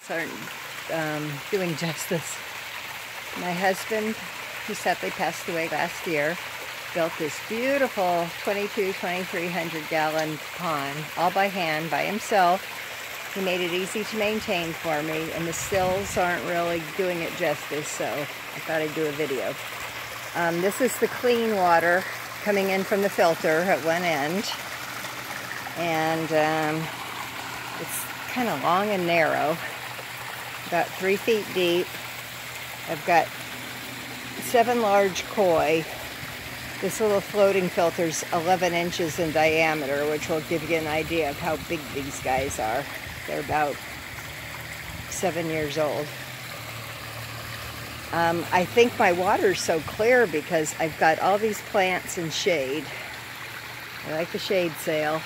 plants aren't doing justice. My husband, who sadly passed away last year, built this beautiful 2,300 gallon pond all by hand, by himself. He made it easy to maintain for me, and the stills aren't really doing it justice, so I thought I'd do a video. This is the clean water coming in from the filter at one end, and it's kind of long and narrow, about 3 feet deep. I've got 7 large koi. This little floating filter's 11 inches in diameter, which will give you an idea of how big these guys are. They're about 7 years old. I think my water's so clear because I've got all these plants in shade. I like the shade sail.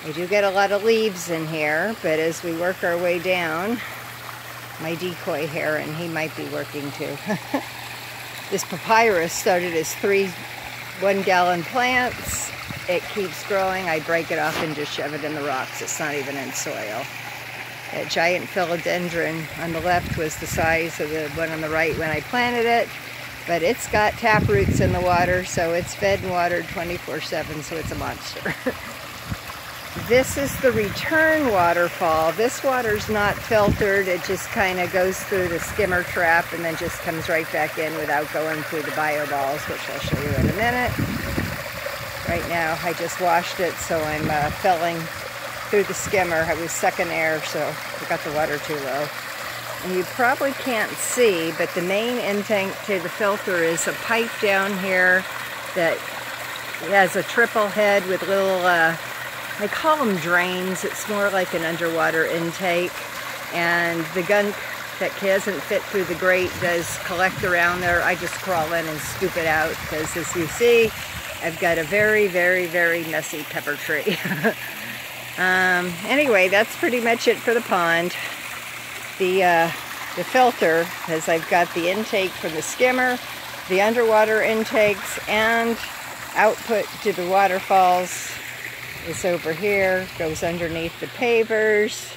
I do get a lot of leaves in here, but as we work our way down, my decoy heron, he might be working too. This papyrus started as 3 1-gallon plants. It keeps growing. I break it off and just shove it in the rocks. It's not even in soil. That giant philodendron on the left was the size of the one on the right when I planted it, but it's got tap roots in the water, so it's fed and watered 24/7, so it's a monster. This is the return waterfall. This water's not filtered. It just kind of goes through the skimmer trap and then just comes right back in without going through the bio balls, which I'll show you in a minute. Right now, I just washed it, so I'm filling through the skimmer. I was sucking air, so I got the water too low. And you probably can't see, but the main intake to the filter is a pipe down here that has a triple head with little, I call them drains. It's more like an underwater intake. And the gunk that hasn't fit through the grate does collect around there. I just crawl in and scoop it out because, as you see, I've got a very, very, very messy pepper tree. Anyway, that's pretty much it for the pond. The filter, as I've got the intake from the skimmer, the underwater intakes, and output to the waterfalls is over here, goes underneath the pavers.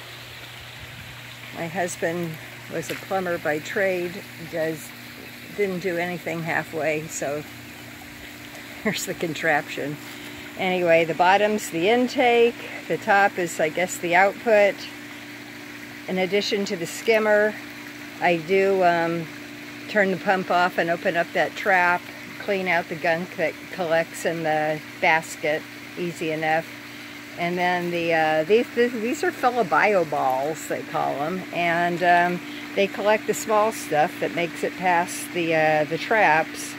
My husband was a plumber by trade, didn't do anything halfway, so here's the contraption. Anyway, the bottom's the intake, the top is, I guess, the output. In addition to the skimmer, I do turn the pump off and open up that trap, clean out the gunk that collects in the basket, easy enough. And then these are filobio balls, they call them, and they collect the small stuff that makes it past the traps.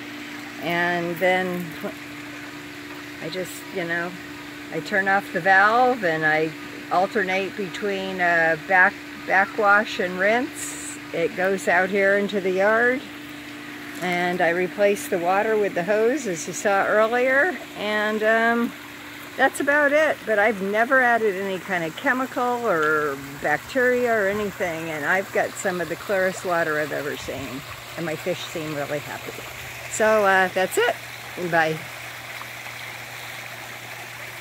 And then I just, I turn off the valve and I alternate between backwash and rinse. It goes out here into the yard, and I replace the water with the hose, as you saw earlier, and that's about it. But I've never added any kind of chemical or bacteria or anything, and I've got some of the clearest water I've ever seen, and my fish seem really happy. So that's it. Bye.